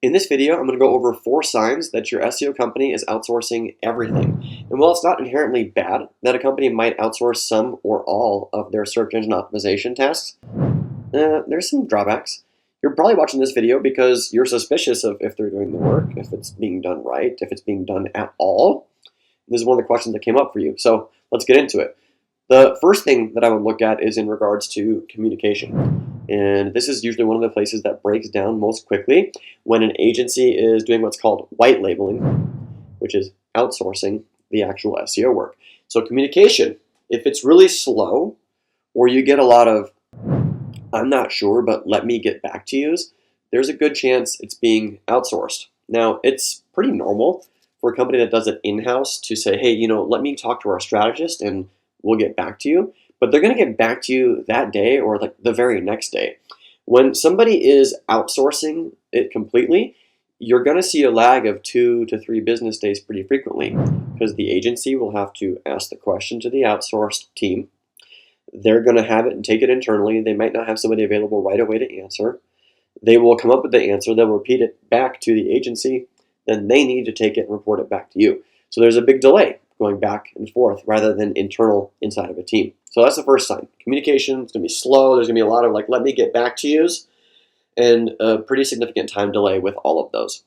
In this video, I'm going to go over 4 signs that your SEO company is outsourcing everything. And while it's not inherently bad that a company might outsource some or all of their search engine optimization tasks, there's some drawbacks. You're probably watching this video because you're suspicious of if they're doing the work, if it's being done right, if it's being done at all. This is one of the questions that came up for you. So let's get into it. The first thing that I would look at is in regards to communication. And this is usually one of the places that breaks down most quickly when an agency is doing what's called white labeling, which is outsourcing the actual SEO work. So communication, if it's really slow or you get a lot of, I'm not sure, but let me get back to you, there's a good chance it's being outsourced. Now, it's pretty normal for a company that does it in-house to say, hey, let me talk to our strategist and we'll get back to you. But they're going to get back to you that day or like the very next day. When somebody is outsourcing it completely, you're going to see a lag of 2 to 3 business days pretty frequently because the agency will have to ask the question to the outsourced team. They're going to have it and take it internally. They might not have somebody available right away to answer. They will come up with the answer. They'll repeat it back to the agency. Then they need to take it and report it back to you. So there's a big delay going back and forth rather than internal inside of a team. So that's the first sign. Communication is going to be slow. There's going to be a lot of let me get back to yous, and a pretty significant time delay with all of those.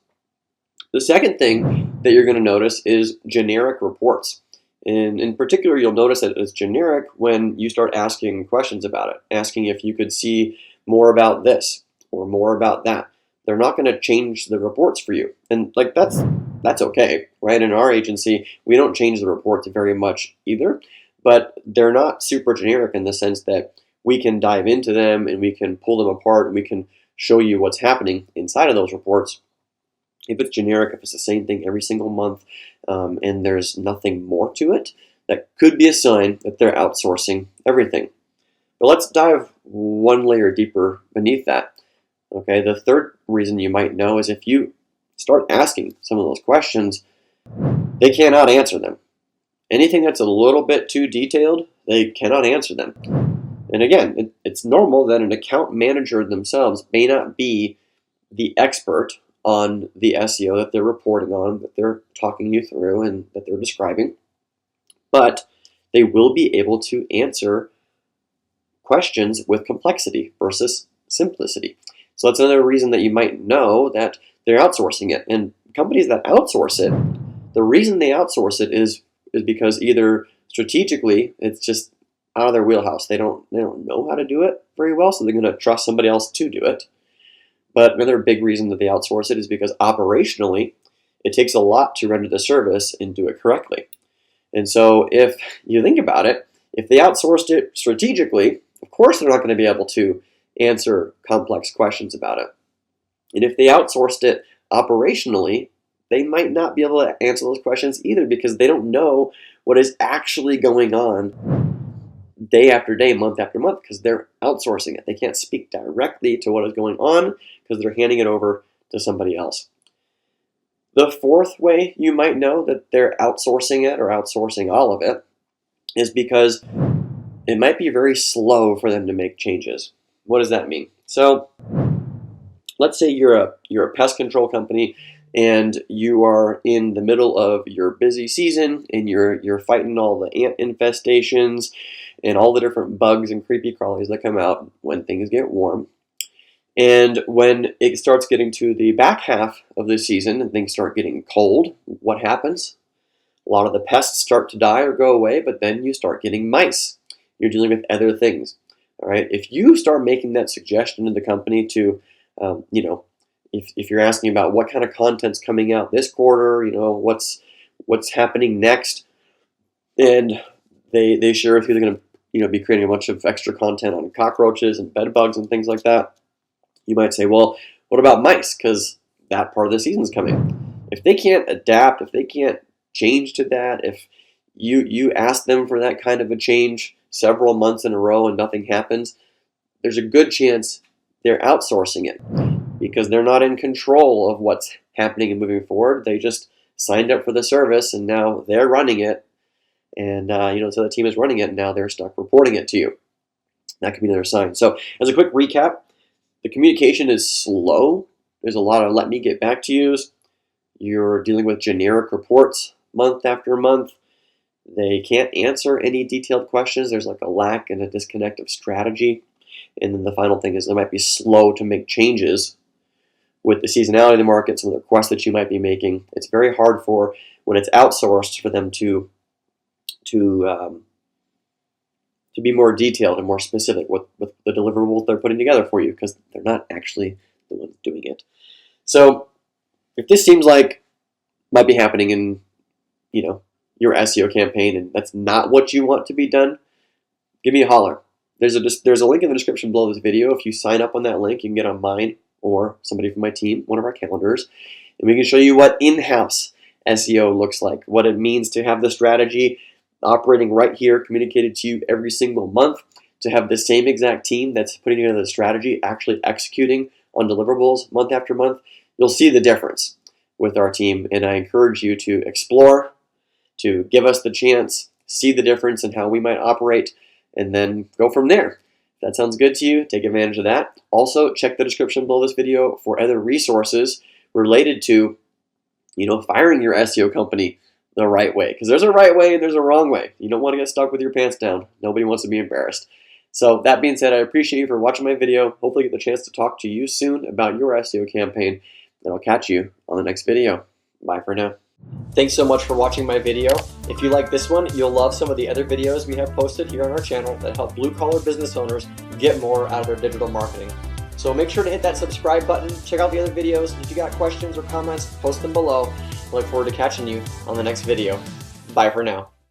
The second thing that you're going to notice is generic reports. And in particular, you'll notice that it's generic when you start asking questions about it, asking if you could see more about this or more about that. They're not going to change the reports for you. And that's okay, right? In our agency, we don't change the reports very much either, but they're not super generic in the sense that we can dive into them and we can pull them apart and we can show you what's happening inside of those reports. If it's generic, if it's the same thing every single month, and there's nothing more to it, that could be a sign that they're outsourcing everything. But let's dive one layer deeper beneath that. Okay, the third reason you might know is if you start asking some of those questions, they cannot answer them. Anything that's a little bit too detailed, they cannot answer them. And again, it's normal that an account manager themselves may not be the expert on the SEO that they're reporting on, that they're talking you through, and that they're describing. But they will be able to answer questions with complexity versus simplicity. So that's another reason that you might know that they're outsourcing it. And companies that outsource it, the reason they outsource it is because either strategically it's just out of their wheelhouse. They don't know how to do it very well, so they're going to trust somebody else to do it. But another big reason that they outsource it is because operationally it takes a lot to render the service and do it correctly. And so if you think about it, if they outsourced it strategically, of course they're not going to be able to answer complex questions about it. And if they outsourced it operationally, they might not be able to answer those questions either because they don't know what is actually going on day after day, month after month, because they're outsourcing it. They can't speak directly to what is going on because they're handing it over to somebody else. The fourth way you might know that they're outsourcing it or outsourcing all of it is because it might be very slow for them to make changes. What does that mean? So let's say you're a pest control company and you are in the middle of your busy season and you're fighting all the ant infestations and all the different bugs and creepy crawlies that come out when things get warm. And when it starts getting to the back half of the season and things start getting cold, what happens? A lot of the pests start to die or go away, but then you start getting mice. You're dealing with other things. All right. If you start making that suggestion to the company to, if you're asking about what kind of content's coming out this quarter, what's happening next, and they share with you they're going to be creating a bunch of extra content on cockroaches and bed bugs and things like that, you might say, well, what about mice? Because that part of the season's coming. If they can't adapt, if they can't change to that, if you ask them for that kind of a change several months in a row and nothing happens, there's a good chance they're outsourcing it because they're not in control of what's happening and moving forward. They just signed up for the service and now they're running it. And, so the team is running it and now they're stuck reporting it to you. That could be another sign. So as a quick recap, the communication is slow There's a lot of let me get back to yous. You're dealing with generic reports month after month. They can't answer any detailed questions. There's like a lack and a disconnect of strategy. And then the final thing is they might be slow to make changes with the seasonality of the market, some of the requests that you might be making. It's very hard for, when it's outsourced, for them to be more detailed and more specific with the deliverables they're putting together for you, because they're not actually the ones doing it. So if this seems like might be happening in your SEO campaign and that's not what you want to be done, give me a holler. There's a link in the description below this video. If you sign up on that link, you can get on mine or somebody from my team, one of our calendars, and we can show you what in-house SEO looks like, what it means to have the strategy operating right here, communicated to you every single month, to have the same exact team that's putting together the strategy actually executing on deliverables month after month. You'll see the difference with our team, and I encourage you to explore, to give us the chance, see the difference in how we might operate, and then go from there. If that sounds good to you, take advantage of that. Also, check the description below this video for other resources related to, firing your SEO company the right way. Because there's a right way and there's a wrong way. You don't want to get stuck with your pants down. Nobody wants to be embarrassed. So that being said, I appreciate you for watching my video. Hopefully get the chance to talk to you soon about your SEO campaign. And I'll catch you on the next video. Bye for now. Thanks so much for watching my video. If you like this one, you'll love some of the other videos we have posted here on our channel that help blue-collar business owners get more out of their digital marketing. So make sure to hit that subscribe button, check out the other videos. If you got questions or comments, post them below. I look forward to catching you on the next video. Bye for now.